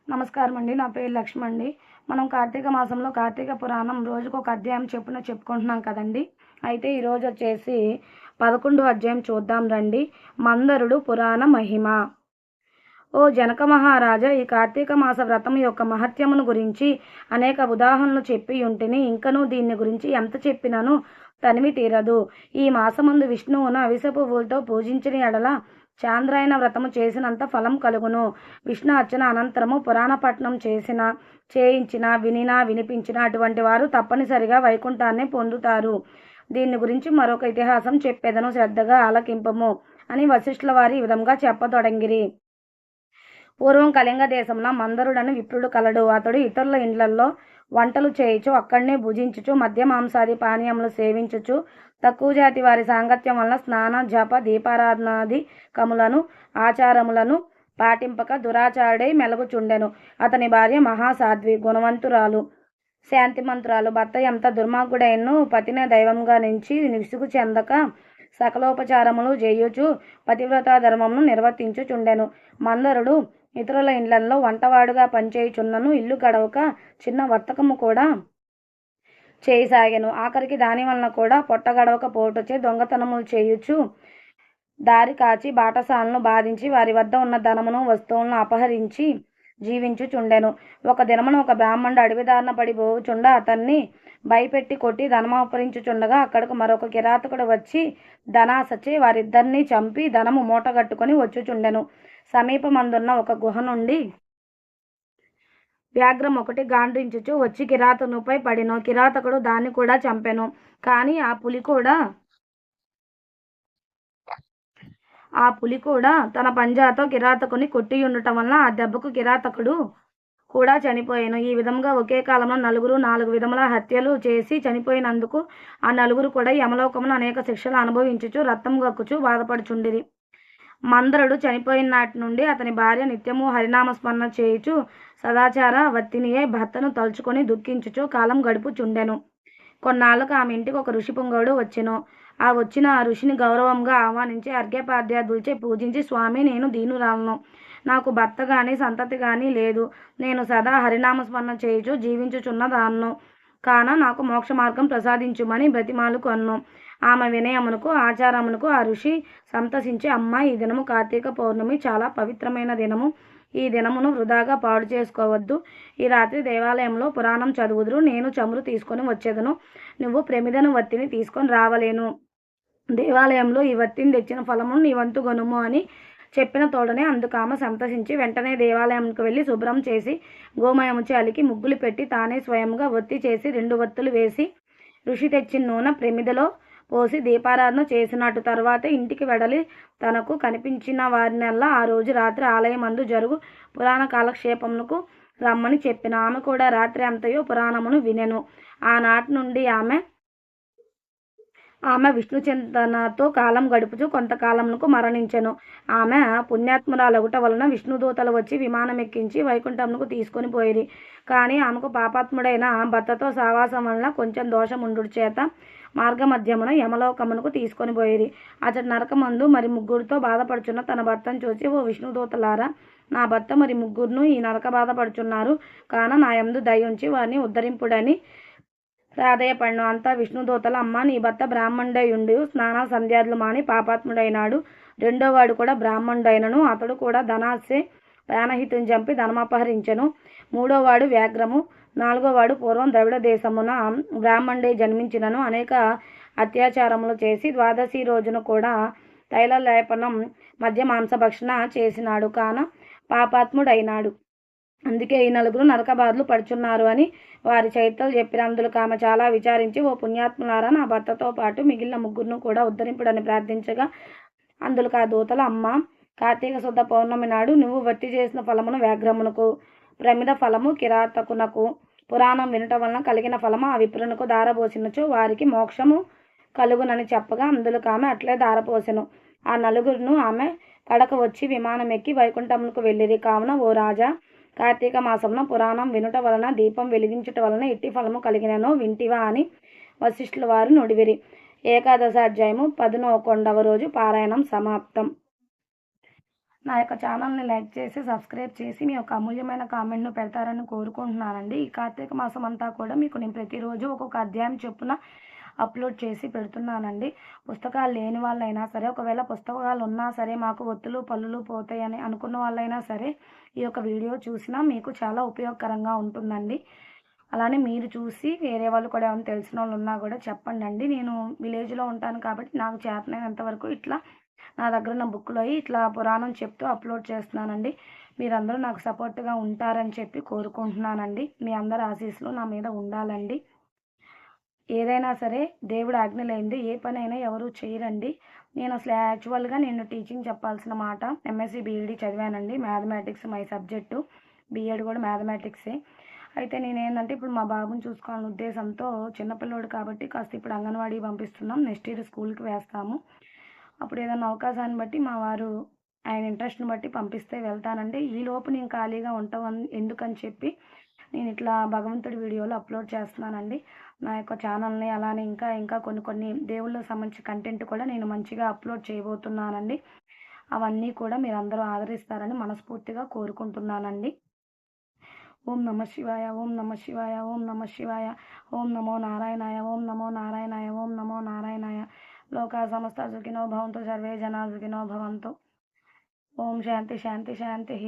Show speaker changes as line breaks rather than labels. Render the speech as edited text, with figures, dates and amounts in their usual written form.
నమస్కారం అండి. నా పేరు లక్ష్మి అండి. మనం కార్తీక మాసంలో కార్తీక పురాణం రోజుకొక అధ్యాయం చొప్పున చెప్పుకుంటున్నాం కదండీ! అయితే ఈరోజు వచ్చేసి 11 అధ్యాయం చూద్దాం రండి. మందరుడు పురాణ మహిమ. ఓ జనక మహారాజా, ఈ కార్తీక మాస వ్రతం యొక్క మహత్యమును గురించి అనేక ఉదాహరణలు చెప్పి ఉంటిని. ఇంకనూ దీన్ని గురించి ఎంత చెప్పినను తనివి తీరదు. ఈ మాసమందు విష్ణువును అవిసె పువ్వులతో పూజించిన ఎడల చాంద్రాయణ వ్రతము చేసినంత ఫలం కలుగును. విష్ణు అర్చన అనంతరము పురాణ పఠనం చేయించిన వినినా వినిపించిన అటువంటి వారు తప్పనిసరిగా వైకుంఠాన్ని పొందుతారు. దీని గురించి మరొక ఇతిహాసం చెప్పేదను, శ్రద్ధగా ఆలకింపము అని వశిష్ఠుల వారి ఈ విధంగా చెప్పతొడంగిరి. పూర్వం కళింగ దేశంలో మందరుడని విప్రుడు కలడు. అతడు ఇతరుల ఇండ్లల్లో వంటలు చేయుచు అక్కడనే భుజించుచు మద్య మాంసాది పానీయములు సేవించుచు తక్కువ జాతి వారి సాంగత్యం వలన స్నాన జప దీపారాధనాది కములను ఆచారములను పాటింపక దురాచారుడై మెలగుచుండెను. అతని భార్య మహాసాధ్వి, గుణవంతురాలు, శాంతిమంతురాలు. భర్త ఎంత దుర్మార్గుడైనను పతినే దైవంగా నుంచి విసుగు చెందక సకలోపచారములు చేయుచు పతివ్రతా ధర్మమును నిర్వర్తించుచుండెను. మందరుడు ఇతరుల ఇండ్లలో వంటవాడుగా పనిచేయుచున్నను ఇల్లు గడవక చిన్న వర్తకము కూడా చేయసాగాను. ఆఖరికి దాని వలన కూడా పొట్ట గడవక పోటుచే దొంగతనములు చేయుచు దారి కాచి బాటసాలను బాధించి వారి వద్ద ఉన్న ధనమును వస్తువులను అపహరించి జీవించుచుండెను. ఒక దినమున ఒక బ్రాహ్మణుడు అడవిదారిన పడి పోవుచుండ అతన్ని భయపెట్టి కొట్టి ధనమపహరించుచుండగా అక్కడకు మరొక కిరాతకుడు వచ్చి ధనాసచే వారిద్దరినీ చంపి ధనము మూటగట్టుకొని వచ్చుచుండెను. సమీపమందున్న ఒక గుహ నుండి వ్యాఘ్రం ఒకటి గాండ్రించుచు వచ్చి కిరాతకునిపై పడిను. కిరాతకుడు దాన్ని కూడా చంపెను. కానీ ఆ పులి కూడా తన పంజాతో కిరాతకుని కొట్టియుండటం వలన ఆ దెబ్బకు కిరాతకుడు కూడా చనిపోయాను. ఈ విధంగా ఒకే కాలంలో నలుగురు 4 విధముల హత్యలు చేసి చనిపోయినందుకు ఆ నలుగురు కూడా యమలోకమును అనేక శిక్షలు అనుభవించుచు రక్తం గక్కుచు బాధపడుచుండిరి. మందరుడు చనిపోయిన నాటి నుండి అతని భార్య నిత్యము హరినామస్మరణ చేయుచు సదాచార వత్తినియే భర్తను తలుచుకొని దుఃఖించుచు కాలం గడుపుచుండెను. కొన్నాళ్ళకు ఆమె ఇంటికి ఒక ఋషి పుంగవుడు వచ్చెను. వచ్చిన ఆ ఋషిని గౌరవంగా ఆహ్వానించి అర్ఘ్యపాద్యాదులచే పూజించి, స్వామి, నేను దీనురాలను, నాకు భర్త గాని సంతతి గాని లేదు. నేను సదా హరినామస్మరణ చేయుచు జీవించుచున్నదాన్ను కాన నాకు మోక్ష మార్గం ప్రసాదించుమని బ్రతిమాలుకొను. ఆమె వినయమునకు ఆచారమునకు ఆ ఋషి సంతసించి, అమ్మ, ఈ దినము కార్తీక పౌర్ణమి, చాలా పవిత్రమైన దినము. ఈ దినమును వృధాగా పాడు చేసుకోవద్దు. ఈ రాత్రి దేవాలయంలో పురాణం చదువుదురు. నేను చమురు తీసుకొని వచ్చేదను. నువ్వు ప్రమిదను వత్తిని తీసుకొని రావలేను. దేవాలయంలో ఈ వత్తిని తెచ్చిన ఫలమును నీ వంతు గొనుము అని చెప్పిన తోడనే అందుకు ఆమె సంతసించి వెంటనే దేవాలయంకు వెళ్ళి శుభ్రం చేసి గోమయముచి అలికి ముగ్గులు పెట్టి తానే స్వయంగా ఒత్తి చేసి 2 వత్తులు వేసి ఋషి తెచ్చిన నూనె ప్రమిదలో పోసి దీపారాధన చేసినట్టు తర్వాత ఇంటికి వెడలి తనకు కనిపించిన వారినల్లా ఆ రోజు రాత్రి ఆలయమందు జరుగు పురాణ కాలక్షేపమునకు రమ్మని చెప్పిన. ఆమె కూడా రాత్రి అంతయో పురాణమును వినెను. ఆనాటి నుండి ఆమె విష్ణు చింతనతో కాలం గడుపుచు కొంతకాలమునకు మరణించెను. ఆమె పుణ్యాత్మురాలగుట వలన విష్ణుదూతలు వచ్చి విమానం ఎక్కించి వైకుంఠమునకు తీసుకొని పోయిరి. కానీ ఆమెకు పాపాత్ముడైన భర్తతో సావాసం వలన కొంచెం దోషముండు చేత మార్గమధ్యమున యమలోకమునకు తీసుకొని పోయిరి. అతడు నరకమందు మరి ముగ్గురితో బాధపడుచున్న తన భర్తను చూసి, ఓ విష్ణుదూతలారా, నా భర్త మరి ముగ్గురును ఈ నరక బాధపడుచున్నారు కాన నా యందు దయుంచి వారిని ఉద్ధరింపుడని ప్రాధేయపడను. అంతా విష్ణుదూతల, అమ్మ, నీ భర్త బ్రాహ్మణుడయుండి స్నాన సంధ్యాదులు మాని పాపాత్ముడైనాడు. రెండోవాడు కూడా బ్రాహ్మణుడైనను అతడు కూడా ధనాశే ప్రాణహితుని చంపి ధనమపహరించెను. మూడోవాడు వ్యాఘ్రము. 4గోవాడు పూర్వం ద్రవిడ దేశమున బ్రాహ్మణుడై జన్మించినను అనేక అత్యాచారములు చేసి ద్వాదశి రోజున కూడా తైల లేపనం మధ్య మాంసభక్షణ చేసినాడు కాన పాపాత్ముడైనాడు. అందుకే ఈ నలుగురు నరక బాధలు పడుచున్నారు అని వారి చరిత్రలు చెప్పిన. అందులో ఆమె చాలా విచారించి, ఓ పుణ్యాత్ములారా, నా భర్తతో పాటు మిగిలిన ముగ్గురును కూడా ఉద్ధరింపుడని ప్రార్థించగా అందులో ఆ దూతల, అమ్మ, కార్తీక శుద్ధ పౌర్ణమి నాడు నువ్వు వత్తి చేసిన ఫలమును వ్యాఘ్రమునకు, ప్రమిద ఫలము కిరాతకునకు, పురాణం వినటం వలన కలిగిన ఫలము ఆ విప్రునకు దారపోసినచో వారికి మోక్షము కలుగునని చెప్పగా అందులో ఆమె అట్లే దారపోసెను. ఆ నలుగురును ఆమె కడక వచ్చి విమానం ఎక్కి వైకుంఠమునకు వెళ్ళిరి. కావున ఓ రాజా, కార్తీక మాసంలో పురాణం వినుట వలన దీపం వెలిగించుట వలన ఎట్టి ఫలము కలిగిననో వింటివా అని వశిష్ఠుల వారు నుడివిరి. 11వ అధ్యాయము 11వ రోజు పారాయణం సమాప్తం. నా యొక్క ఛానల్ని లైక్ చేసి, సబ్స్క్రైబ్ చేసి, మీ యొక్క అమూల్యమైన కామెంట్‌ను పెడతారని కోరుకుంటున్నానండి. ఈ కార్తీక మాసం అంతా కూడా మీకు నేను ప్రతిరోజు ఒక్కొక్క అధ్యాయం చొప్పున అప్లోడ్ చేసి పెడుతున్నానండి. పుస్తకాలు లేని వాళ్ళైనా సరే, ఒకవేళ పుస్తకాలు ఉన్నా సరే మాకు ఒత్తులు, పల్లులు పోతాయని అనుకున్న వాళ్ళైనా సరే, ఈ యొక్క వీడియో చూసినా మీకు చాలా ఉపయోగకరంగా ఉంటుందండి. అలానే మీరు చూసి వేరే వాళ్ళు కూడా ఏమైనా తెలిసినోళ్ళు ఉన్నా కూడా చెప్పండండి. నేను విలేజ్‌లో ఉంటాను కాబట్టి నాకు చేతనైనంత వరకు ఇట్లా నా దగ్గరున్న బుక్‌లో ఇట్లా పురాణం చెప్తూ అప్లోడ్ చేస్తున్నానండి. మీరందరూ నాకు సపోర్ట్‌గా ఉంటారని చెప్పి కోరుకుంటున్నానండి. మీ అందరి ఆశీస్సులు నా మీద ఉండాలండి. ఏదైనా సరే దేవుడి ఆజ్ఞ లేనిదే ఏ పనైనా ఎవరు చేయరండి. నేనసలు యాక్చువల్‌గా నేను టీచింగ్ చెప్పాల్సిన మాట ఎంఎస్సీ, బీఈడీ చదివానండి. Mathematics my subject. బీఎడ్ కూడా మ్యాథమెటిక్సే. అయితే నేనేందంటే ఇప్పుడు మా బాబుని చూసుకోవాలనే ఉద్దేశంతో చిన్న పిల్లోడు కాబట్టి కాస్త ఇప్పుడు అంగన్వాడీకి పంపిస్తున్నాం. నెక్స్ట్ ఇయర్ స్కూల్‌కి వేస్తాము. అప్పుడు ఏదన్నా అవకాశాన్ని బట్టి మా వారు ఆయన ఇంట్రెస్ట్‌ని బట్టి పంపిస్తే వెళ్తానండి. ఈలోపు నేను ఖాళీగా ఎందుకని చెప్పి నేను ఇట్లా భగవంతుడి వీడియోలు అప్లోడ్ చేస్తున్నానండి. నా యొక్క ఛానల్‌ని అలానే ఇంకా కొన్ని కొన్ని దేవుళ్ళకి సంబంధించిన కంటెంట్ కూడా నేను మంచిగా అప్లోడ్ చేయబోతున్నానండి. అవన్నీ కూడా మీరందరూ ఆదరిస్తారని మనస్ఫూర్తిగా కోరుకుంటున్నానండి. ఓం నమః శివాయ, ఓం నమః శివాయ, ఓం నమః శివాయ, ఓం నమో నారాయణాయ, ఓం నమో నారాయణాయ, ఓం నమో నారాయణాయ. లోకా సమస్తా సుఖినో భవంతు, సర్వే జనా సుఖినో భవంతు. ఓం శాంతి శాంతి శాంతిః.